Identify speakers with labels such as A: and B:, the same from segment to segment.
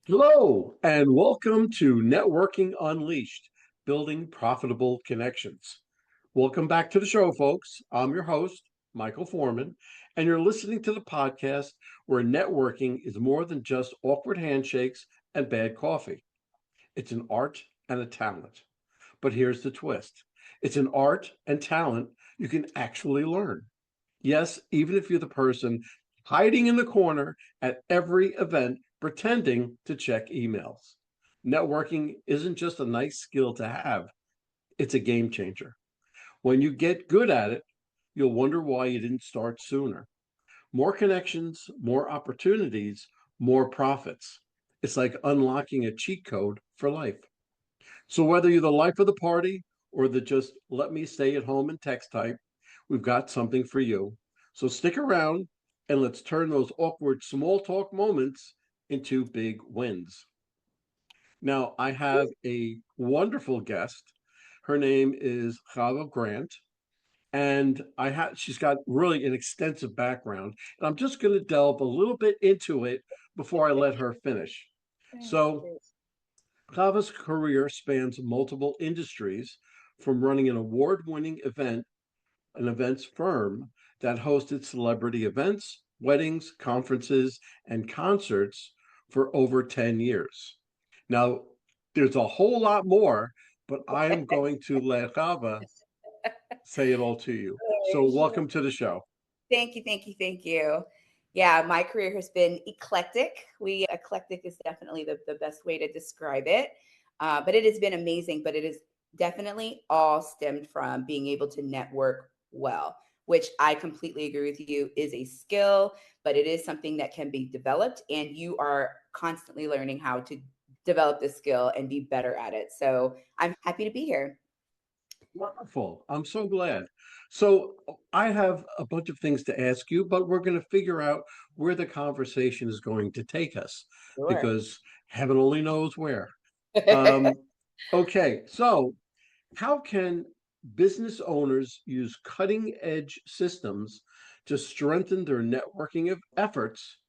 A: Hello, and welcome to Networking Unleashed, Building Profitable Connections. Welcome back to the show, folks. I'm your host, Michael Forman, and you're listening to the podcast where networking is more than just awkward handshakes and bad coffee. It's an art and a talent. But here's the twist, it's an art and talent you can actually learn. Yes, even if you're the person hiding in the corner at every event pretending to check emails. Networking isn't just a nice skill to have, it's a game changer. When you get good at it, you'll wonder why you didn't start sooner. More connections, more opportunities, more profits. It's like unlocking a cheat code for life. So, whether you're the life of the party or the just let me stay at home and text type, we've got something for you. So, stick around and let's turn those awkward small talk moments into big wins. Now, I have a wonderful guest. Her name is Chavah Grant, and she's got really an extensive background. And I'm just going to delve a little bit into it before I let her finish. So, Chava's career spans multiple industries, from running an award-winning an events firm that hosted celebrity events, weddings, conferences, and concerts for over 10 years. Now, there's a whole lot more, but I am going to let Chava say it all to you. So, welcome to the show.
B: Thank you, thank you, thank you. Yeah, my career has been eclectic. Eclectic is definitely the best way to describe it. But it has been amazing, but it is definitely all stemmed from being able to network well, which I completely agree with you is a skill, but it is something that can be developed, and you are constantly learning how to develop this skill and be better at it. So I'm happy to be here.
A: Wonderful. I'm so glad. So, I have a bunch of things to ask you, but we're going to figure out where the conversation is going to take us
B: Sure.
A: because heaven only knows where. Um, okay, so how can business owners use cutting edge systems to strengthen their networking efforts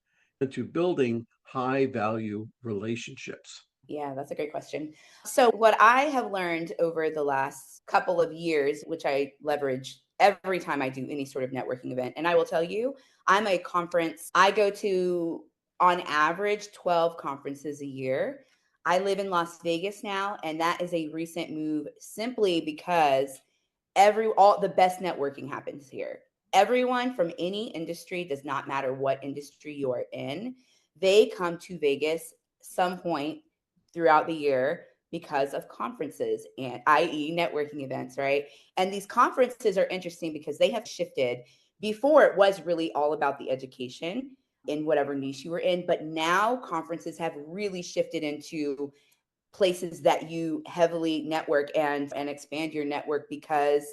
A: and to building high value relationships?
B: Yeah, that's a great question. So, what I have learned over the last couple of years, which I leverage every time I do any sort of networking event, and I will tell you, I go to on average 12 conferences a year. I live in Las Vegas now, and that is a recent move simply because all the best networking happens here. Everyone from any industry, does not matter what industry you are in, they come to Vegas some point throughout the year because of conferences, and i.e. networking events, right? And these conferences are interesting because they have shifted. Before, it was really all about the education in whatever niche you were in, but now conferences have really shifted into places that you heavily network and expand your network because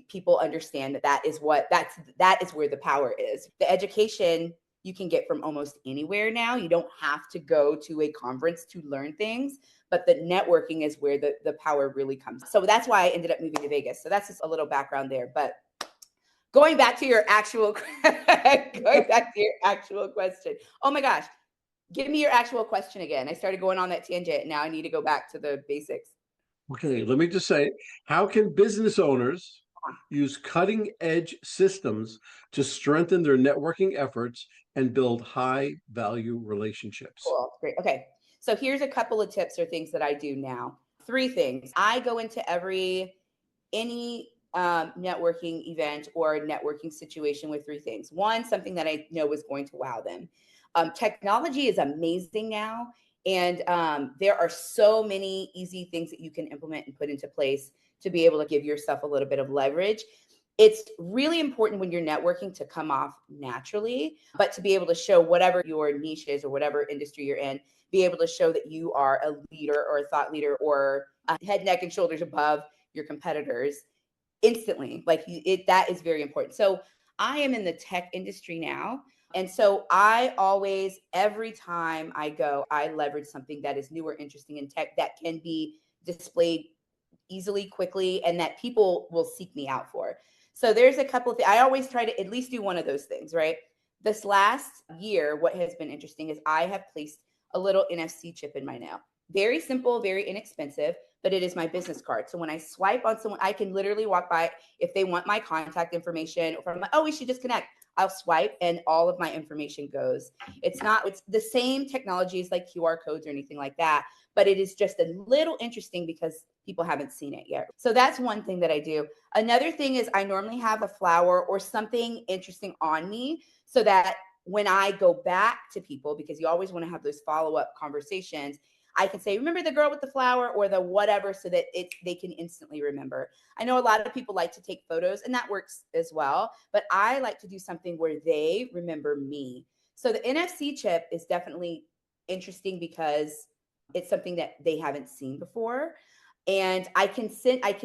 B: people understand that that is where the power is. The education you can get from almost anywhere now. You don't have to go to a conference to learn things, but the networking is where the power really comes. So that's why I ended up moving to Vegas. So that's just a little background there. But going back to your actual going back to your actual question. Oh my gosh, give me your actual question again. I started going on that tangent. Now I need to go back to the basics.
A: Okay, let me just say, how can business owners use cutting edge systems to strengthen their networking efforts and build high value relationships?
B: Cool. Great. Okay. So here's a couple of tips or things that I do now. Three things. I go into any networking event or networking situation with three things. One, something that I know is going to wow them. Technology is amazing now, and there are so many easy things that you can implement and put into place to be able to give yourself a little bit of leverage. It's really important when you're networking to come off naturally, but to be able to show whatever your niche is or whatever industry you're in, be able to show that you are a leader or a thought leader or a head, neck, and shoulders above your competitors instantly. That is very important. So I am in the tech industry now. And so I always, every time I go, I leverage something that is new or interesting in tech that can be displayed easily, quickly, and that people will seek me out for. So there's a couple of things. I always try to at least do one of those things, right? This last year, what has been interesting is I have placed a little NFC chip in my nail. Very simple, very inexpensive, but it is my business card. So when I swipe on someone, I can literally walk by. If they want my contact information, or if I'm like, oh, we should just connect, I'll swipe and all of my information goes. It's the same technology as like QR codes or anything like that, but it is just a little interesting because people haven't seen it yet. So that's one thing that I do. Another thing is I normally have a flower or something interesting on me so that when I go back to people, because you always want to have those follow-up conversations, I can say, remember the girl with the flower or the whatever, so that they can instantly remember. I know a lot of people like to take photos, and that works as well, but I like to do something where they remember me. So the NFC chip is definitely interesting because it's something that they haven't seen before. And I can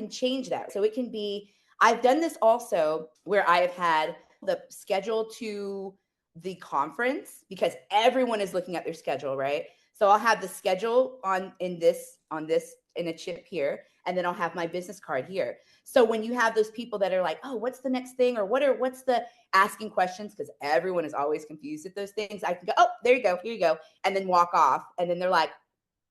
B: change that. So it can be, I've done this also where I have had the schedule to the conference, because everyone is looking at their schedule, right? So I'll have the schedule in a chip here, and then I'll have my business card here. So when you have those people that are like, oh, what's the next thing? Or what's the asking questions? Because everyone is always confused at those things. I can go, oh, there you go, here you go. And then walk off. And then they're like,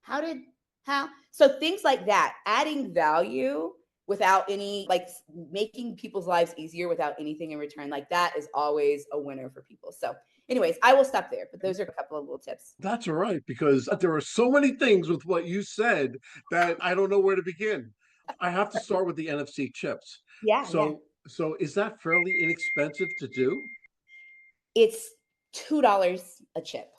B: how? So things like that, adding value without any, like making people's lives easier without anything in return, like that is always a winner for people. So anyways, I will stop there, but those are a couple of little tips.
A: That's all right, because there are so many things with what you said that I don't know where to begin. I have to start with the NFC chips.
B: Yeah, yeah.
A: So is that fairly inexpensive to do?
B: It's $2 a chip.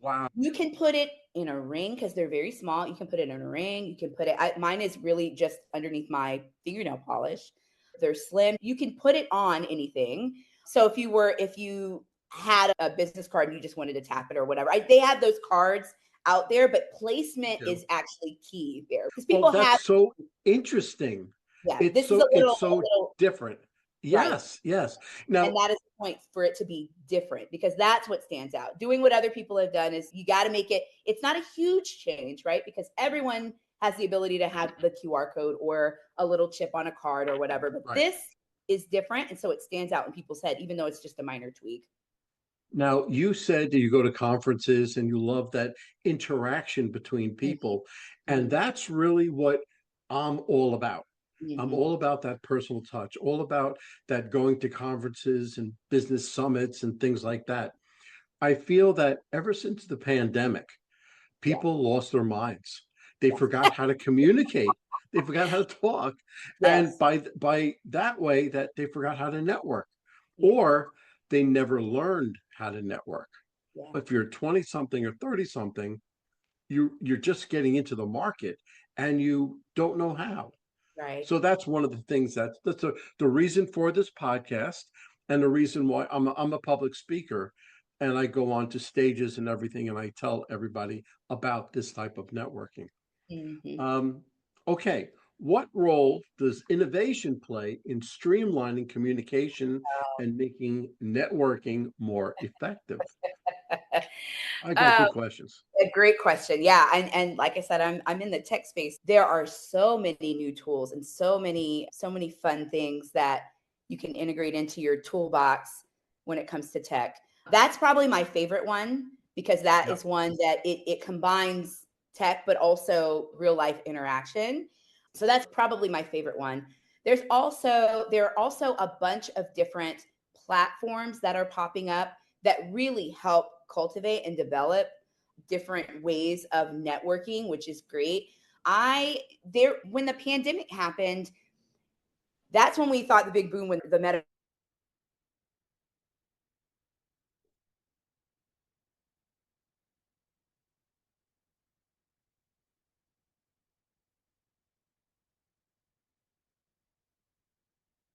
A: Wow.
B: You can put it in a ring because they're very small. You can put it in a ring. You can put it, mine is really just underneath my fingernail polish. They're slim. You can put it on anything. So if you had a business card and you just wanted to tap it or whatever, they have those cards out there, but placement
A: Yeah.
B: is actually key there because
A: Well,
B: people have,
A: that's so interesting.
B: yeah,
A: It's
B: this is a
A: so
B: little,
A: different.
B: right.
A: Yes, yes.
B: And
A: Now,
B: that is the point, for it to be different, because that's what stands out. Doing what other people have done is, you got to make it, it's not a huge change, right? Because everyone has the ability to have the QR code or a little chip on a card or whatever. But
A: right.
B: this is different. And so it stands out in people's head, even though it's just a minor tweak.
A: Now, you said that you go to conferences and you love that interaction between
B: Mhm,
A: people, and
B: mhm,
A: that's really what I'm all about. I'm
B: mhm.
A: all about that personal touch, all about that going to conferences and business summits and things like that. I feel that ever since the pandemic,
B: Yes,
A: people lost their minds. They
B: yes,
A: forgot how to communicate. They forgot how to talk. And
B: yes,
A: by that way, that they forgot how to network,
B: yes,
A: or they never learned how to network.
B: yeah,
A: If you're 20 something or 30 something, you're just getting into the market and you don't know how.
B: right.
A: So that's one of the things the reason for this podcast, and the reason why I'm a public speaker, and I go on to stages and everything, and I tell everybody about this type of networking.
B: Mhm.
A: Um, okay, what role does innovation play in streamlining communication and making networking more effective? I got
B: Um,
A: good questions.
B: A great question. Yeah. And like I said, I'm in the tech space. There are so many new tools and so many fun things that you can integrate into your toolbox when it comes to tech. That's probably my favorite one, because that
A: Yep.
B: is one that it combines tech but also real life interaction. So that's probably my favorite one. There are also a bunch of different platforms that are popping up that really help cultivate and develop different ways of networking, which is great. When the pandemic happened, that's when we thought the big boom, when the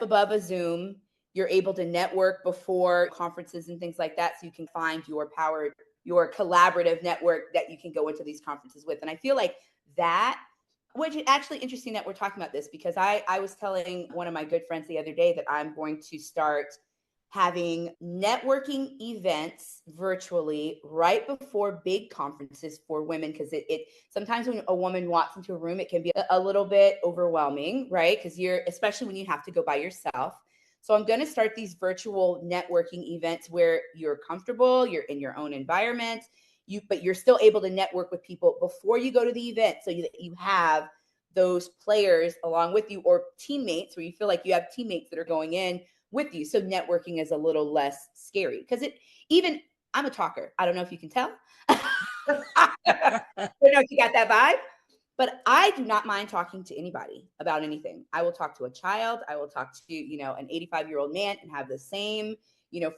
B: above a Zoom, you're able to network before conferences and things like that. So you can find your collaborative network that you can go into these conferences with. And I feel like that, which is actually interesting that we're talking about this, because I was telling one of my good friends the other day that I'm going to start having networking events virtually right before big conferences for women, because it sometimes when a woman walks into a room, it can be a little bit overwhelming, right? Because especially when you have to go by yourself. So I'm going to start these virtual networking events where you're comfortable, you're in your own environment, but you're still able to network with people before you go to the event, so that you have those players along with you, or teammates, where you feel like you have teammates that are going in with you. So networking is a little less scary, because I'm a talker. I don't know if you can tell. I don't know if you got that vibe, but I do not mind talking to anybody about anything. I will talk to a child. I will talk to, an 85-year-old man and have the same,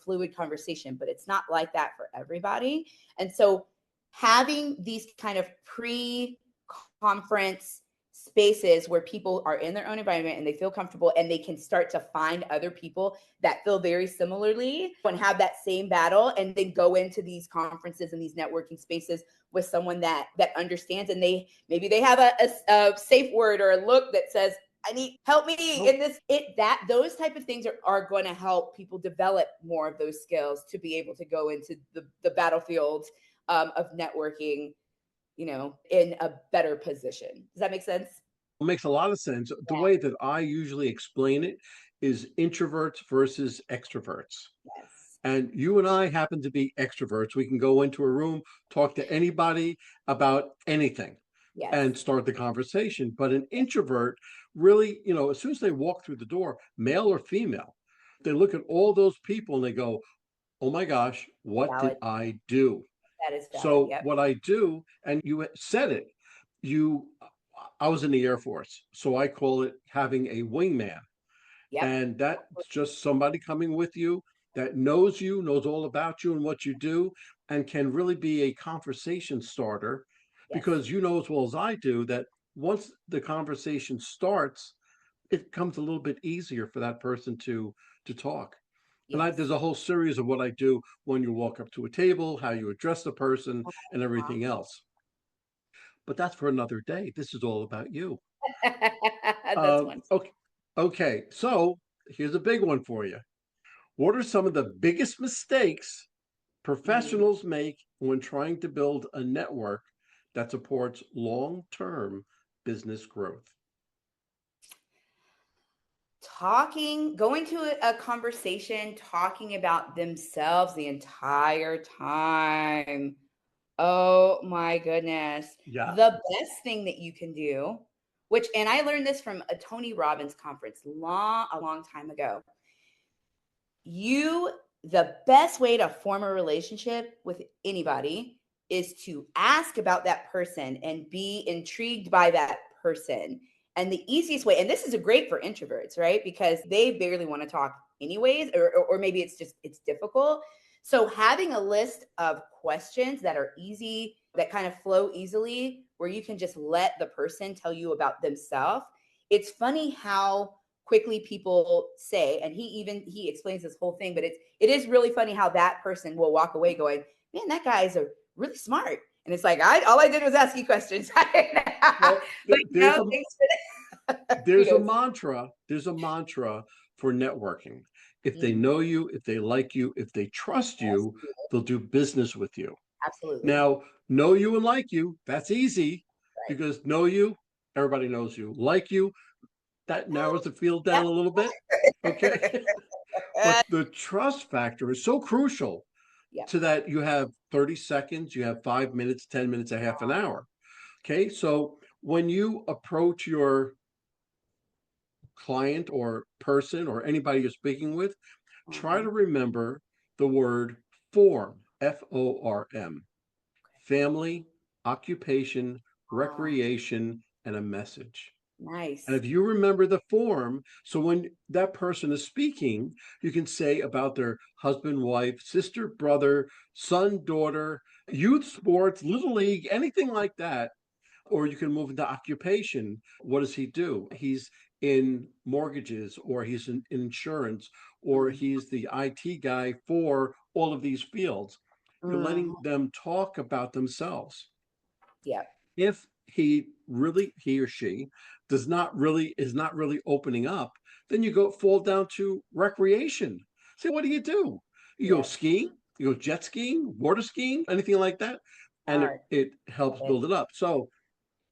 B: fluid conversation, but it's not like that for everybody. And so having these kind of pre-conference spaces where people are in their own environment and they feel comfortable, and they can start to find other people that feel very similarly and have that same battle, and then go into these conferences and these networking spaces with someone that understands, and maybe they have a safe word or a look that says, I need help me in this. Those type of things are going to help people develop more of those skills to be able to go into the battlefield of networking, in a better position. Does that make sense?
A: It makes a lot of sense. The
B: Yeah.
A: way that I usually explain it is introverts versus extroverts.
B: Yes.
A: And you and I happen to be extroverts. We can go into a room, talk to anybody about anything,
B: Yes.
A: and start the conversation. But an introvert really, as soon as they walk through the door, male or female, they look at all those people and they go, oh my gosh, what did
B: Valid.
A: I do?
B: That is valid.
A: So
B: Yep.
A: what I do, and you said it, you, I was in the Air Force, so I call it having a wingman.
B: Yep.
A: And that's just somebody coming with you that knows you, knows all about you and what you do, and can really be a conversation starter.
B: Yes.
A: Because you know as well as I do that once the conversation starts, it becomes a little bit easier for that person to talk. And
B: Yes.
A: there's a whole series of what I do when you walk up to a table, how you address the person, and everything else. But that's for another day. This is all about you.
B: That's one.
A: Okay. Okay. So here's a big one for you. What are some of the biggest mistakes professionals make when trying to build a network that supports long-term business growth?
B: Going to a conversation, talking about themselves the entire time. Oh my goodness.
A: Yeah.
B: The best thing that you can do, and I learned this from a Tony Robbins conference a long time ago. The best way to form a relationship with anybody is to ask about that person and be intrigued by that person. And the easiest way, and this is great for introverts, right? Because they barely want to talk anyways, or maybe it's difficult. So having a list of questions that are easy, that kind of flow easily, where you can just let the person tell you about themselves. It's funny how quickly people say, and he explains this whole thing, but it is really funny how that person will walk away going, man, that guy is really smart. And it's like, all I did was ask you questions.
A: Well,
B: But
A: there's a
B: thanks for that.
A: there's a mantra. There's a mantra for networking. If they know you, if they like you, if they trust you, they'll do business with you.
B: Absolutely.
A: Now, know you and like you, that's easy
B: Right.
A: because know you, everybody knows you. Like you, that narrows the field down a little bit. Okay. But the trust factor is so crucial
B: Yeah.
A: to that you have 30 seconds, you have 5 minutes, 10 minutes, a half an hour. Okay. So when you approach your client or person or anybody you're speaking with, try to remember the word form, FORM, family, occupation, recreation, and a message. And
B: Nice.
A: if you remember the form, so when that person is speaking, you can say about their husband, wife, sister, brother, son, daughter, youth sports, little league, anything like that. Or you can move into occupation. What does he do? He's in mortgages, or he's in insurance, or he's the IT guy for all of these fields. You're letting them talk about themselves.
B: Yeah.
A: If he or she is not really opening up, then you fall down to recreation. Say, what do? You go
B: Yeah.
A: skiing, you go jet skiing, water skiing, anything like that, and
B: Art.
A: it helps build it up. So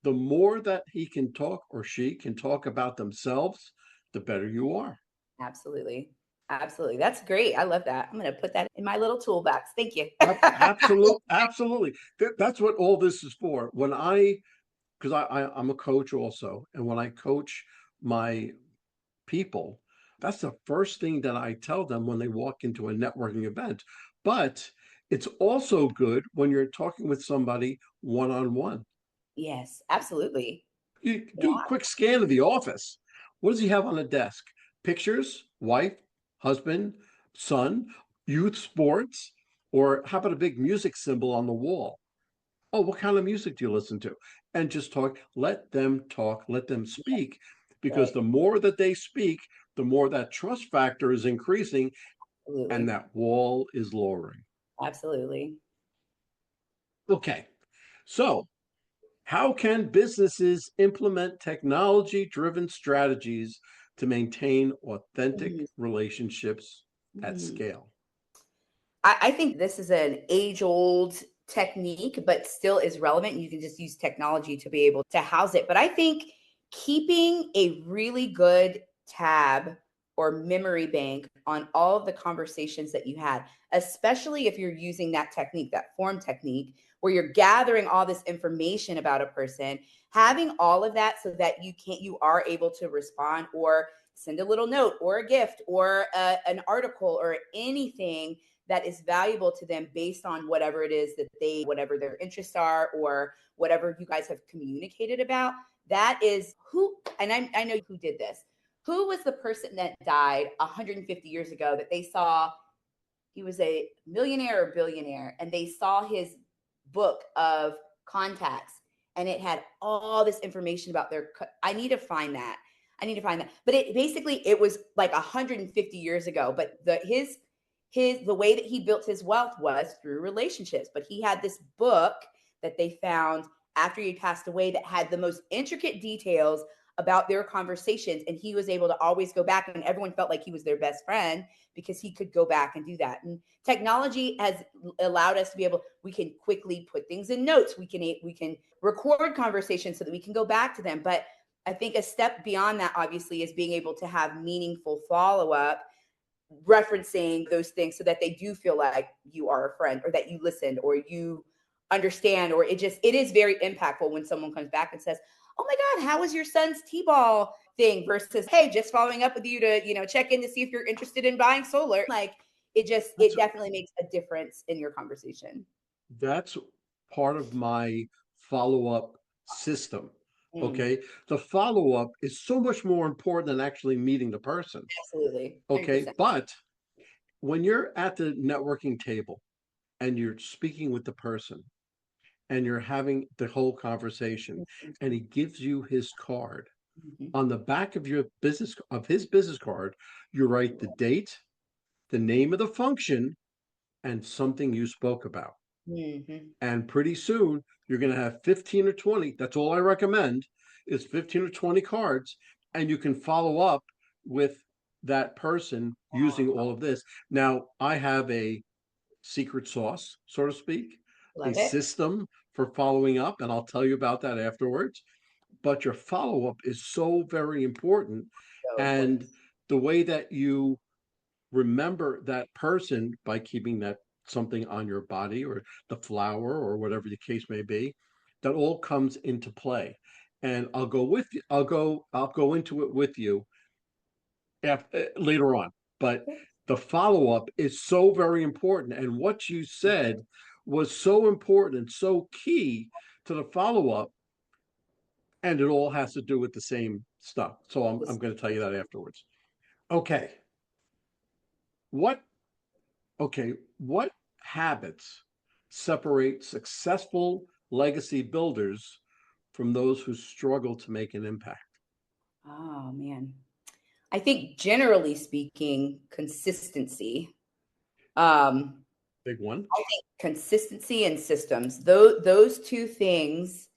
A: the more that he can talk or she can talk about themselves, the better you are.
B: Absolutely. Absolutely. That's great. I love that. I'm going to put that in my little toolbox. Thank you.
A: Absolutely. That's what all this is for. Because I'm a coach also, and when I coach my people, that's the first thing that I tell them when they walk into a networking event. But it's also good when you're talking with somebody one on one.
B: Yes, absolutely.
A: You do a
B: Yeah.
A: quick scan of the office. What does he have on the desk? Pictures, wife, husband, son, youth sports, or how about a big music symbol on the wall? Oh, what kind of music do you listen to? And just talk, let them speak, because
B: Right.
A: the more that they speak, the more that trust factor is increasing and
B: Absolutely.
A: that wall is lowering.
B: Absolutely.
A: Okay, so how can businesses implement technology driven strategies to maintain authentic
B: Mhm.
A: relationships at
B: Mhm.
A: scale?
B: I think this is an age old technique, but still is relevant. You can just use technology to be able to house it. But I think keeping a really good tab or memory bank on all of the conversations that you had, especially if you're using that technique, that form technique, where you're gathering all this information about a person, having all of that so that you are able to respond or send a little note or a gift or an article or anything that is valuable to them based on whatever it is that whatever their interests are or whatever you guys have communicated about. That is who, and I know who did this. Who was the person that died 150 years ago that they saw he was a millionaire or billionaire and they saw his book of contacts and it had all this information about I need to find that. I need to find that. But it was like 150 years ago, but the way that he built his wealth was through relationships. But he had this book that they found after he passed away that had the most intricate details about their conversations, and he was able to always go back, and everyone felt like he was their best friend because he could go back and do that. And technology has allowed us to be able, we can quickly put things in notes, we can record conversations so that we can go back to them. But I think a step beyond that obviously is being able to have meaningful follow-up referencing those things so that they do feel like you are a friend or that you listened or you understand, or it is very impactful when someone comes back and says, oh my god, how was your son's t-ball thing, versus hey, just following up with you to check in to see if you're interested in buying solar. Like
A: That's
B: it definitely makes a difference in your conversation.
A: that's part of my follow-up system.
B: Mm,
A: Okay. The follow-up is so much more important than actually meeting the person.
B: absolutely,
A: Okay.
B: 100%.
A: But when you're at the networking table and you're speaking with the person and you're having the whole conversation and he gives you his card,
B: Mhm,
A: on the back of his business card, you write the date, the name of the function, and something you spoke about.
B: mhm,
A: And pretty soon you're going to have 15 or 20. That's all I recommend is 15 or 20 cards. And you can follow up with that person using all of this. Now, I have a secret sauce, so to speak, a
B: love it.
A: system for following up. And I'll tell you about that afterwards. But your follow up is so very important.
B: So important.
A: And the way that you remember that person by keeping that something on your body or the flower or whatever the case may be, that all comes into play. And I'll go with you. I'll go into it with you later on. But the follow up is so very important. And what you said was so important and so key to the follow up. And it all has to do with the same stuff. So I'm going to tell you that afterwards. Okay. What what habits separate successful legacy builders from those who struggle to make an impact?
B: Oh man, I think generally speaking, consistency. um
A: Big one.
B: I think consistency and systems, those two things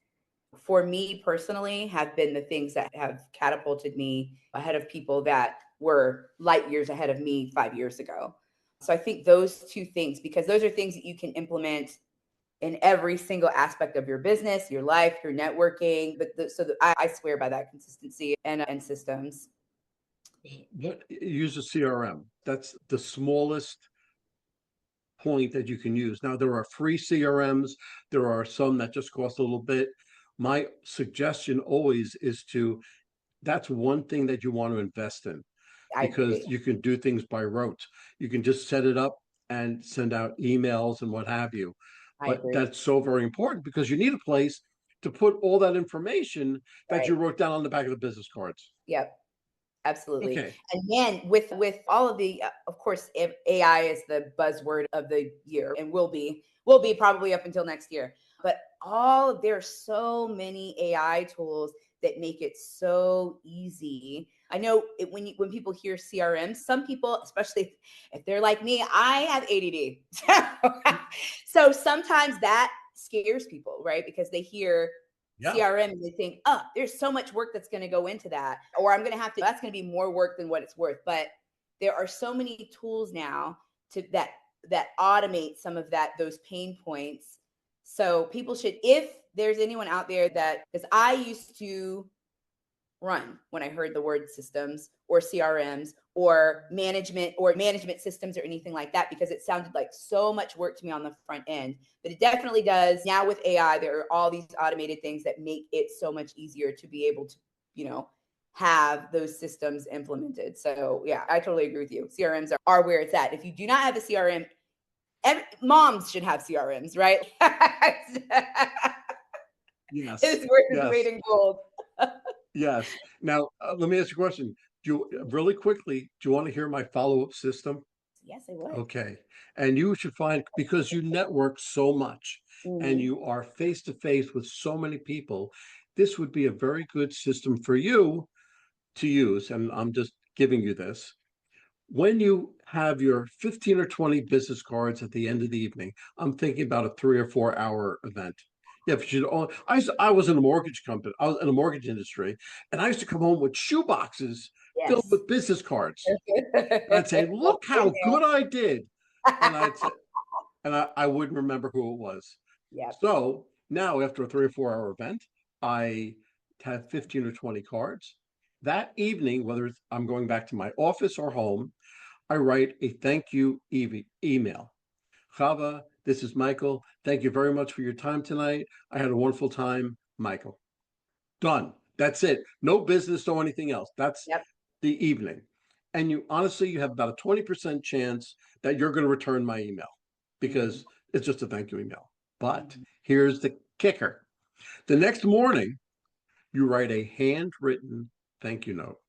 B: for me personally have been the things that have catapulted me ahead of people that were light years ahead of me 5 years ago. So I think those two things, because those are things that you can implement in every single aspect of your business, your life, your networking. I swear by that consistency and systems.
A: But use a CRM. That's the smallest point that you can use. Now, there are free CRMs, there are some that just cost a little bit. My suggestion always is to, that's one thing that you want to invest in
B: I
A: because
B: agree.
A: you can do things by rote. You can just set it up and send out emails and what have you.
B: I
A: But
B: agree.
A: that's so very important because you need a place to put all that information that you
B: Right.
A: wrote down on the back of the business cards.
B: Yep. Absolutely.
A: Okay.
B: And then with all of the of course AI is the buzzword of the year and will be probably up until next year. But all there's so many AI tools that make it so easy. I know when people hear CRM, some people, especially if they're like me, I have ADD. So sometimes that scares people, right? Because they hear
A: Yeah.
B: CRM and they think, oh, there's so much work that's going to go into that, or I'm going to have to, that's going to be more work than what it's worth. But there are so many tools now that automate some of those pain points. So people should, if there's anyone out there that, because I used to run when I heard the word systems or CRMs or management systems or anything like that because it sounded like so much work to me on the front end. But it definitely does. Now with AI, there are all these automated things that make it so much easier to be able to, have those systems implemented. So yeah, I totally agree with you. CRMs are where it's at. If you do not have a CRM, moms should have CRMs, right?
A: Yes.
B: It's worth its weight
A: Yes.
B: in gold.
A: Yes. Now, let me ask you a question. Do you really quickly, do you want to hear my follow-up system?
B: Yes, I would.
A: Okay. And you should find, because you network so much and
B: Mhm.
A: you are face to face with so many people, this would be a very good system for you to use. And I'm just giving you this. When you have your 15 or 20 business cards at the end of the evening, I'm thinking about a 3 or 4 hour event. Yeah, but I was in a mortgage company, I was in a mortgage industry, and I used to come home with shoe boxes filled
B: Yes.
A: with business cards. And I'd say,
B: Well,
A: look
B: been
A: how good I did. And
B: there.
A: I'd say, and I wouldn't remember who it was.
B: Yep.
A: So now, after a 3 or 4 hour event, I have 15 or 20 cards. That evening, whether I'm going back to my office or home, I write a thank you email. Chava, this is Michael. Thank you very much for your time tonight. I had a wonderful time, Michael. Done. That's it. No business, no anything else. That's
B: Yep.
A: the evening. And you honestly, you have about a 20% chance that you're going to return my email
B: Mhm.
A: because it's just a thank you email. But
B: Mhm.
A: here's the kicker. The next morning, you write a handwritten thank you note.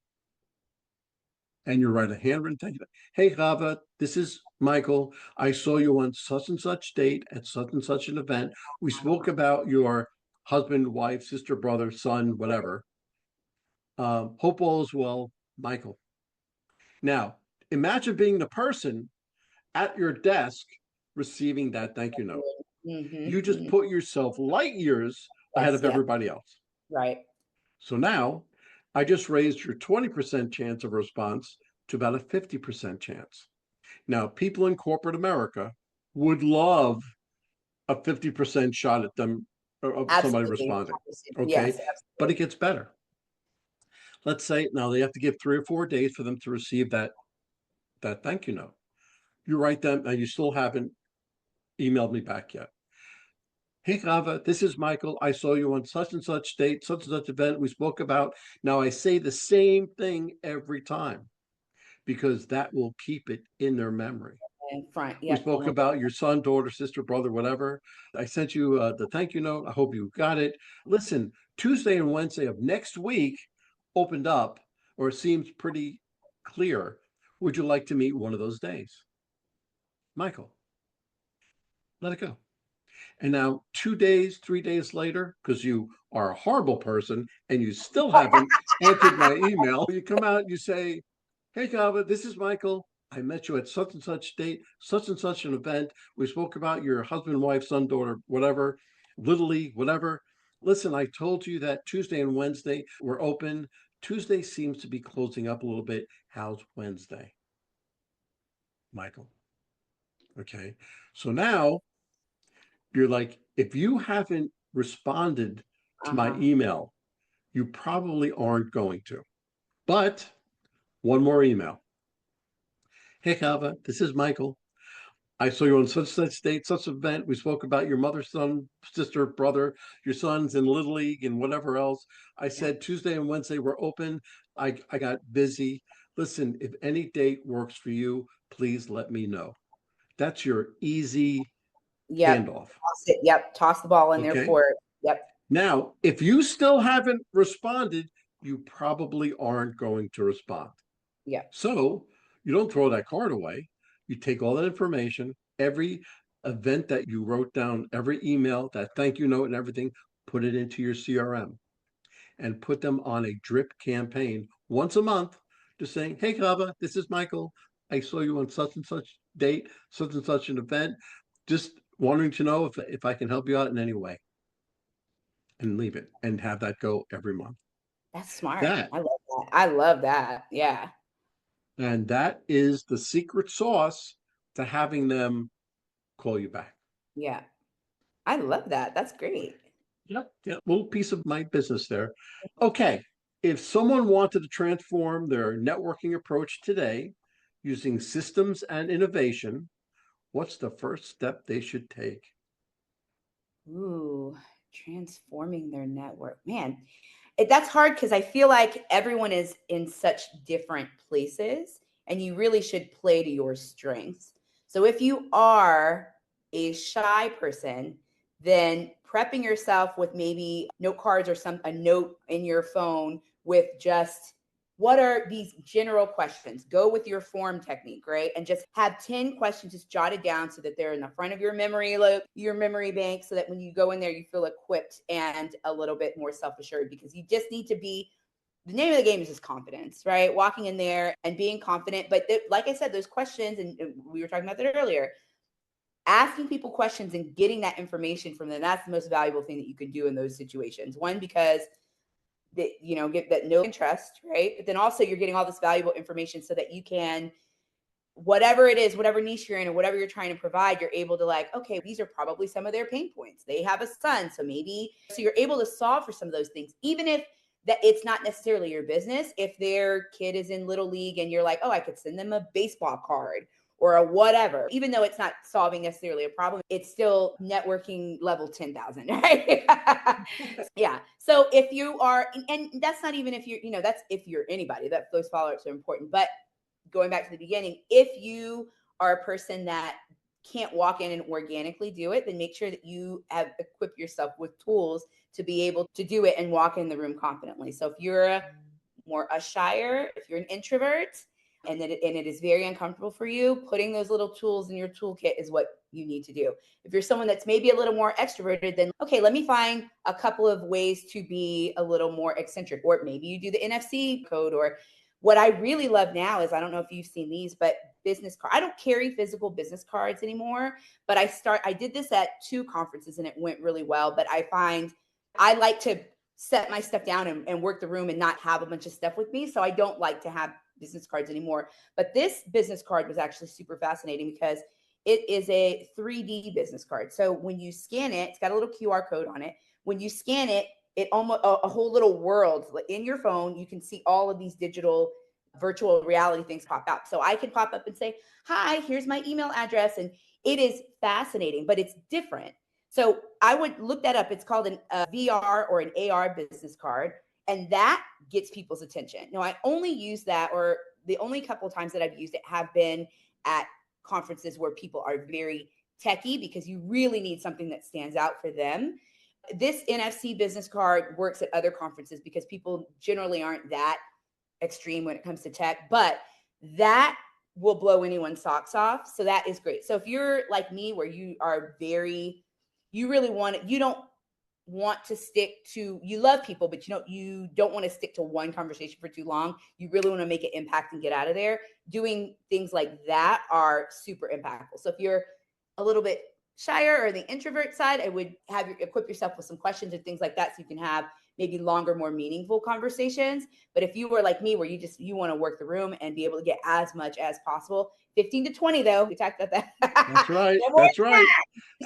A: And you write a handwritten thank you. Hey, Chava, this is Michael. I saw you on such and such date at such and such an event. We spoke about your husband, wife, sister, brother, son, whatever. Hope all is well, Michael. Now, imagine being the person at your desk receiving that thank you note.
B: Mhm.
A: You just
B: Mhm.
A: put yourself light years ahead
B: Yes,
A: of
B: yeah,
A: everybody else.
B: right.
A: So now I just raised your 20% chance of response to about a 50% chance. Now, people in corporate America would love a 50% shot at them of somebody
B: Absolutely.
A: responding. Okay.
B: Yes,
A: But it
B: absolutely.
A: gets better. Let's say now they have to give 3 or 4 days for them to receive that thank you note. You write them and you still haven't emailed me back yet. Hey Chava, this is Michael. I saw you on such and such date, such and such event we spoke about. Now I say the same thing every time because that will keep it in their memory.
B: In front.
A: We
B: Yep.
A: spoke about your son, daughter, sister, brother, whatever. I sent you the thank you note. I hope you got it. Listen, Tuesday and Wednesday of next week opened up, or it seems pretty clear. Would you like to meet one of those days? Michael, let it go. And now, 2 days, 3 days later, because you are a horrible person and you still haven't answered my email, you come out and you say, hey, Chava, this is Michael. I met you at such and such date, such and such an event. We spoke about your husband, wife, son, daughter, whatever, Little League, whatever. Listen, I told you that Tuesday and Wednesday were open. Tuesday seems to be closing up a little bit. How's Wednesday, Michael? Okay. So now you're like, if you haven't responded to my
B: Uh-huh.
A: email, you probably aren't going to. But One more email. Hey, Chava, this is Michael. I saw you on such date, such event. We spoke about your mother, son, sister, brother, your sons in Little League and whatever else. I
B: Yeah.
A: said Tuesday and Wednesday were open. I got busy. Listen, if any date works for you, please let me know. That's your easy
B: Yep.
A: handoff.
B: Yep. Toss the ball in their
A: Okay.
B: court. Yep.
A: Now, if you still haven't responded, you probably aren't going to respond.
B: Yep.
A: So you don't throw that card away. You take all that information, every event that you wrote down, every email, that thank you note and everything, put it into your CRM and put them on a drip campaign once a month, just saying, hey, Cava, this is Michael. I saw you on such and such date, such and such an event. Just wanting to know if I can help you out in any way, and leave it and have that go every month.
B: That's smart.
A: That
B: I love that. I love that. Yeah.
A: and that is the secret sauce to having them call you back.
B: Yeah. I love that. That's great.
A: Yep. Yeah. Little piece of my business there. Okay. If someone wanted to transform their networking approach today using systems and innovation, what's the first step they should take?
B: Ooh, transforming their network. Man, that's hard because I feel like everyone is in such different places and you really should play to your strengths. So if you are a shy person, then prepping yourself with maybe note cards or a note in your phone with just what are these general questions? Go with your form technique, right? And just have 10 questions just jotted down so that they're in the front of your memory bank, so that when you go in there, you feel equipped and a little bit more self-assured, because you just need to be, the name of the game is just confidence, right? Walking in there and being confident. But like I said, those questions, and we were talking about that earlier, asking people questions and getting that information from them, that's the most valuable thing that you can do in those situations. One, because that, get that no interest, right? But then also you're getting all this valuable information so that you can, whatever it is, whatever niche you're in or whatever you're trying to provide, you're able to like, okay, these are probably some of their pain points. They have a son, so you're able to solve for some of those things, even if that it's not necessarily your business. If their kid is in Little League and you're like, oh, I could send them a baseball card or a whatever, even though it's not solving necessarily a problem, it's still networking level 10,000, right? Yeah. So if you are, and that's not even if you're, that's if you're anybody, that those follow-ups are important. But going back to the beginning, if you are a person that can't walk in and organically do it, then make sure that you have equipped yourself with tools to be able to do it and walk in the room confidently. So if you're a shyer, if you're an introvert, and it is very uncomfortable for you, putting those little tools in your toolkit is what you need to do. If you're someone that's maybe a little more extroverted, then okay, let me find a couple of ways to be a little more eccentric, or maybe you do the NFC code. Or what I really love now is, I don't know if you've seen these, but business card. I don't carry physical business cards anymore, but I did this at 2 conferences and it went really well. But I find I like to set my stuff down and work the room and not have a bunch of stuff with me. So I don't like to have business cards anymore. But this business card was actually super fascinating because it is a 3D business card. So when you scan it, it's got a little QR code on it. When you scan it, it almost a whole little world in your phone. You can see all of these digital virtual reality things pop out. So I can pop up and say, hi, here's my email address. And it is fascinating, but it's different. So I would look that up. It's called a VR or an AR business card. And that gets people's attention. Now, I only use that, or the only couple of times that I've used it have been at conferences where people are very techie, because you really need something that stands out for them. This NFC business card works at other conferences because people generally aren't that extreme when it comes to tech, but that will blow anyone's socks off. So that is great. So if you're like me, where you are you really want it, you don't want to stick to, you love people, but you don't want to stick to one conversation for too long. You really want to make an impact and get out of there. Doing things like that are super impactful. So if you're a little bit shyer or the introvert side, I would equip yourself with some questions and things like that so you can have maybe longer, more meaningful conversations. But if you were like me, where you want to work the room and be able to get as much as possible, 15 to 20 though, we talked about that.
A: That's right. That's right.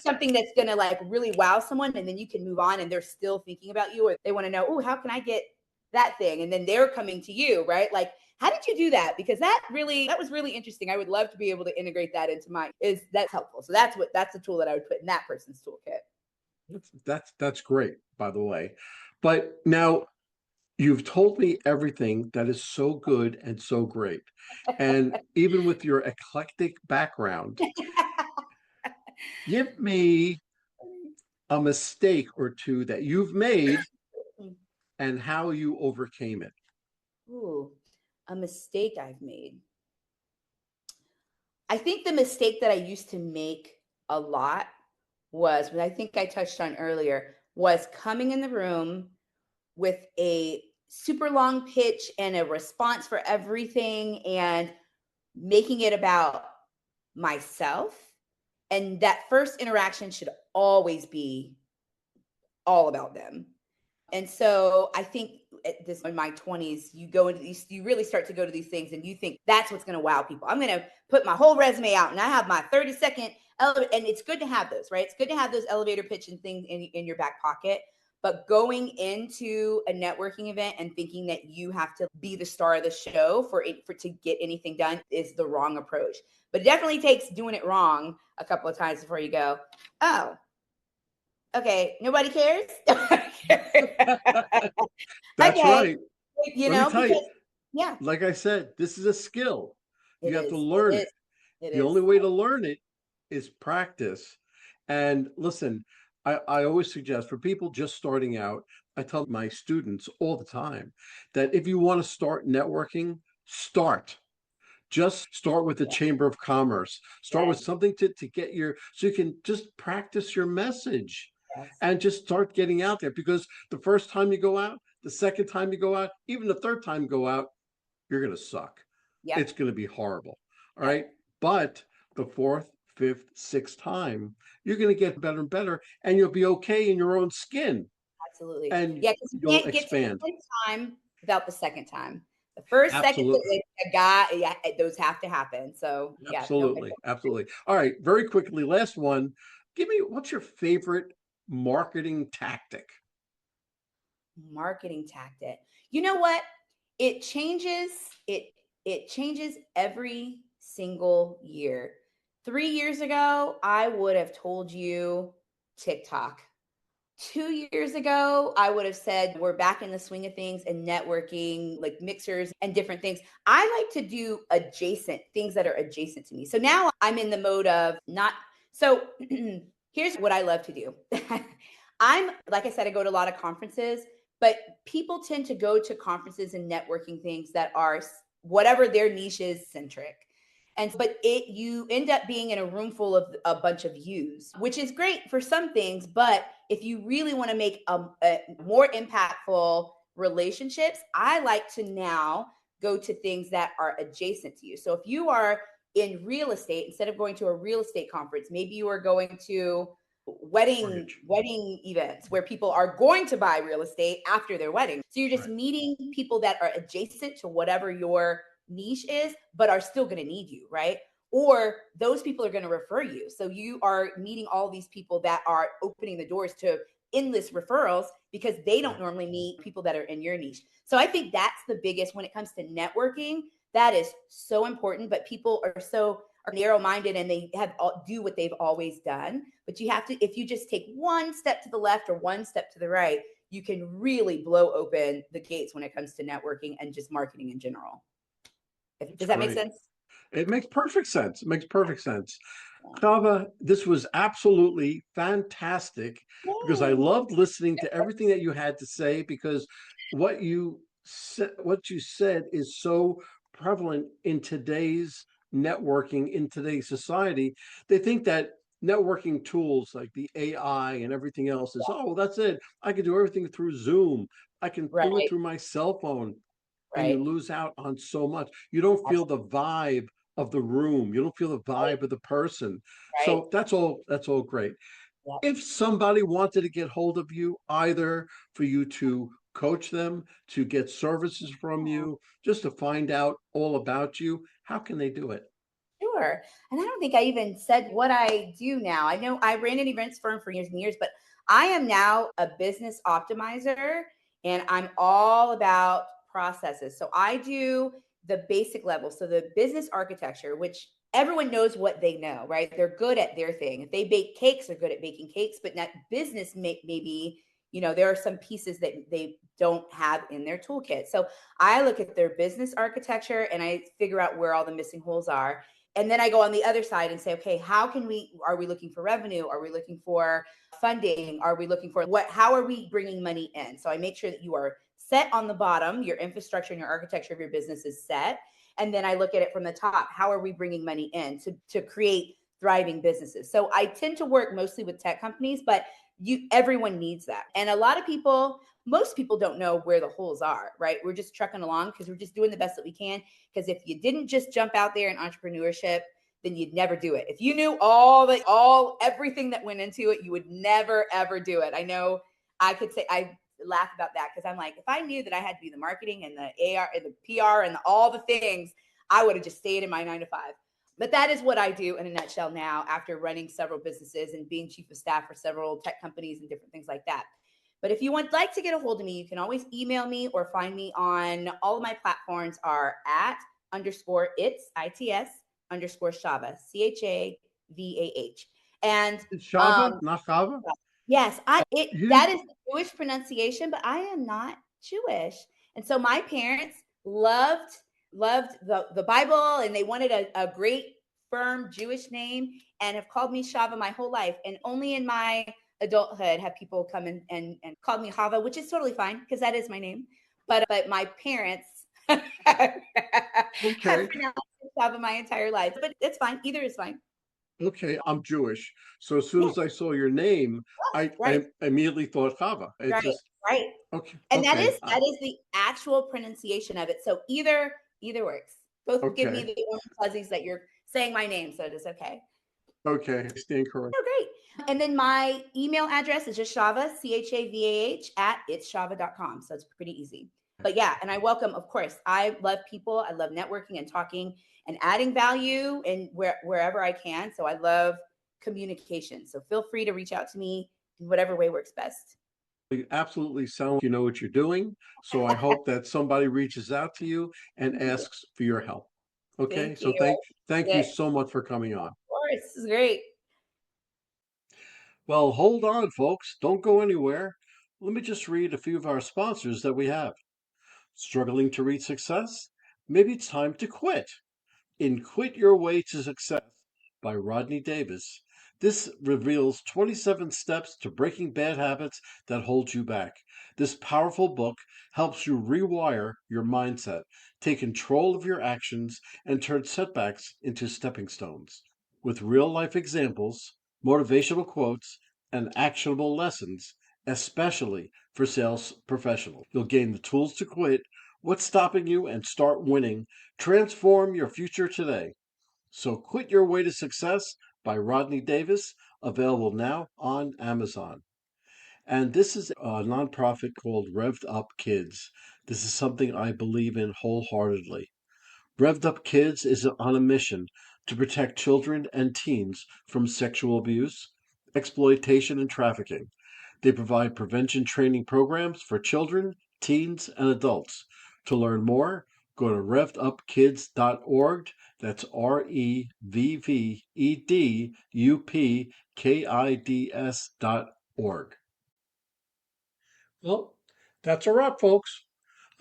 B: Something that's going to like really wow someone, and then you can move on and they're still thinking about you, or they want to know, oh, how can I get that thing. And then they're coming to you, right? Like, how did you do that? Because that was really interesting. I would love to be able to integrate that into that's helpful. So that's the tool that I would put in that person's toolkit.
A: That's great, by the way. But now you've told me everything that is so good and so great. And even with your eclectic background, give me a mistake or two that you've made and how you overcame it.
B: Ooh, a mistake I've made. I think the mistake that I used to make a lot was what I think I touched on earlier was coming in the room with a super long pitch and a response for everything and making it about myself. And that first interaction should always be all about them. And so I think this in my 20s, you go into these, you really start to go to these things and you think that's what's going to wow people. I'm going to put my whole resume out and I have my 30-second elevator. And it's good to have those, right? It's good to have those elevator pitch and things in your back pocket. But going into a networking event and thinking that you have to be the star of the show for to get anything done is the wrong approach. But it definitely takes doing it wrong a couple of times before you go, oh, okay, nobody cares.
A: That's
B: Okay,
A: right.
B: you
A: Let me
B: know,
A: tell
B: because
A: you,
B: yeah,
A: like I said, this is a skill.
B: it
A: You have to
B: is.
A: learn
B: It
A: it.
B: is. It
A: The only
B: is.
A: way to learn it is practice. And listen, I always suggest for people just starting out, I tell my students all the time that if you want to start networking, start. Just start with the
B: Yeah.
A: Chamber of Commerce. Start with
B: Yes.
A: something to get so you can just practice your message
B: Yes.
A: and just start getting out there. Because the first time you go out, the second time you go out, even the third time you go out, you're going to suck.
B: Yep.
A: It's going to be horrible. All
B: Yep.
A: right. But the fourth, fifth, sixth time, you're going to get better and better, and you'll be okay in your own skin
B: Absolutely.
A: and
B: Yeah, because you
A: you'll
B: can't get to the
A: expand.
B: 10th time without the second time. The first, second,
A: Absolutely.
B: a guy, yeah, those have to happen. So yeah, no
A: Absolutely. Absolutely. All right. Very quickly, last one. Give me what's your favorite marketing tactic?
B: marketing tactic. You know what? It changes. It it changes every single year. 3 years ago, I would have told you TikTok. 2 years ago, I would have said we're back in the swing of things and networking, like mixers and different things. I like to do adjacent things that are adjacent to me. So now I'm in the mode of not. So here's what I love to do. Like I said, I go to a lot of conferences, but people tend to go to conferences and networking things that are whatever their niche is centric. And but you end up being in a room full of a bunch of yous, which is great for some things, but if you really want to make a more impactful relationships, I like to now go to things that are adjacent to you. So if you are in real estate, instead of going to a real estate conference, maybe you are going to
A: Mortgage.
B: wedding events where people are going to buy real estate after their wedding. So you're just
A: Right.
B: meeting people that are adjacent to whatever your niche is, but are still going to need you, right? Or those people are going to refer you. So you are meeting all these people that are opening the doors to endless referrals because they don't
A: Right.
B: normally meet people that are in your niche. So I think that's the biggest when it comes to networking. That is so important, but people are narrow-minded and they do what they've always done. But you have to, if you just take one step to the left or one step to the right, you can really blow open the gates when it comes to networking and just marketing in general.
A: That's
B: Does that make
A: great.
B: sense?
A: It makes perfect sense. It makes perfect sense. Chava, this was absolutely fantastic because I
B: Yay.
A: loved listening to everything that you had to say because what you said is so prevalent in today's networking, in today's society. They think that networking tools like the AI and everything else is, oh, well, that's it. I can do everything through Zoom. I can do it
B: Right,
A: through my cell phone. And you
B: right,
A: lose out on so much. You don't feel
B: absolutely,
A: the vibe of the room. You don't feel the
B: right,
A: vibe of the person.
B: right.
A: So that's all great.
B: Yep.
A: If somebody wanted to get hold of you, either for you to coach them, to get services from you, just to find out all about you, how can they do it?
B: Sure. And I don't think I even said what I do now. I know I ran an events firm for years and years, but I am now a business optimizer And I'm all about processes. So I do the basic level. So the business architecture, which everyone knows what they know, right? They're good at their thing. If they bake cakes, they're good at baking cakes, but not business maybe, there are some pieces that they don't have in their toolkit. So I look at their business architecture and I figure out where all the missing holes are. And then I go on the other side and say, okay, are we looking for revenue? Are we looking for funding? Are we looking for how are we bringing money in? So I make sure that you are set on the bottom, your infrastructure and your architecture of your business is set. And then I look at it from the top. How are we bringing money in to create thriving businesses? So I tend to work mostly with tech companies, but everyone needs that. And most people don't know where the holes are, right? We're just trucking along because we're just doing the best that we can. Because if you didn't just jump out there in entrepreneurship, then you'd never do it. If you knew everything that went into it, you would never, ever do it. I know I could say, I laugh about that because I'm like, if I knew that I had to do the marketing and the AR and the PR and all the things, I would have just stayed in my 9-to-5. But that is what I do in a nutshell now after running several businesses and being chief of staff for several tech companies and different things like that. But if you would like to get a hold of me, you can always email me or find me on all of my platforms are @_its_Chava, CHAVAH. And
A: It's Chava, not Chava.
B: yes,
A: You
B: that
A: didn't.
B: is the Jewish pronunciation, but I am not Jewish. And so my parents loved the Bible and they wanted a great firm Jewish name and have called me Chava my whole life. And only in my adulthood have people come and called me Chava, which is totally fine because that is my name. But my parents have
A: Okay.
B: pronounced it Chava my entire life. But it's fine. Either is fine.
A: Okay, I'm Jewish. So as soon
B: Yeah,
A: as I saw your name,
B: right,
A: I immediately thought Chava. It's
B: right,
A: just
B: right.
A: okay,
B: And that
A: okay,
B: is the actual pronunciation of it. So either works. Both give me
A: okay,
B: the warm fuzzies that you're saying my name, so it is okay.
A: okay. Stand correct.
B: Oh, great. And then my email address is just Chavah, CHAVAH @itschava.com. So it's pretty easy. But yeah, and I welcome, of course, I love people. I love networking and talking and adding value and wherever I can. So I love communication. So feel free to reach out to me in whatever way works best.
A: You absolutely sound like you know what you're doing. So I hope that somebody reaches out to you and asks for your help. Okay,
B: Thank
A: so
B: you.
A: thank you
B: Of
A: so much for coming on.
B: course, this is great.
A: Well, hold on, folks. Don't go anywhere. Let me just read a few of our sponsors that we have. Struggling to reach success? Maybe it's time to quit. In Quit Your Way to Success by Rodney Davis, this reveals 27 steps to breaking bad habits that hold you back. This powerful book helps you rewire your mindset, take control of your actions, and turn setbacks into stepping stones. With real life examples, motivational quotes, and actionable lessons, especially for sales professionals, you'll gain the tools to quit. What's stopping you and start winning? Transform your future today. So Quit Your Way to Success by Rodney Davis, available now on Amazon. And this is a nonprofit called Revved Up Kids. This is something I believe in wholeheartedly. Revved Up Kids is on a mission to protect children and teens from sexual abuse, exploitation, and trafficking. They provide prevention training programs for children, teens, and adults. To learn more, go to revvedupkids.org. That's REVVEDUPKIDS.org. Well, that's a wrap, folks.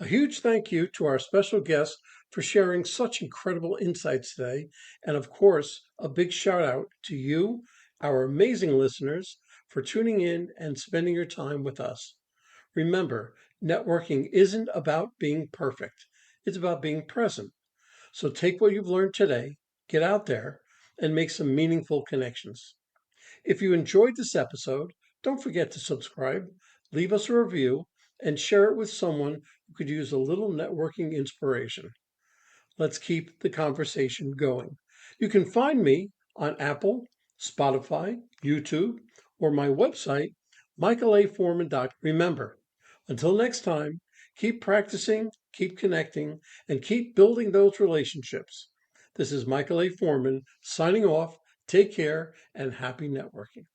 A: A huge thank you to our special guest for sharing such incredible insights today. And of course, a big shout out to you, our amazing listeners, for tuning in and spending your time with us. Remember, networking isn't about being perfect, it's about being present. So take what you've learned today, get out there, and make some meaningful connections. If you enjoyed this episode, don't forget to subscribe, leave us a review, and share it with someone who could use a little networking inspiration. Let's keep the conversation going. You can find me on Apple, Spotify, YouTube, or my website, michaelaforman.com. Remember, until next time, keep practicing, keep connecting, and keep building those relationships. This is Michael A. Forman signing off. Take care and happy networking.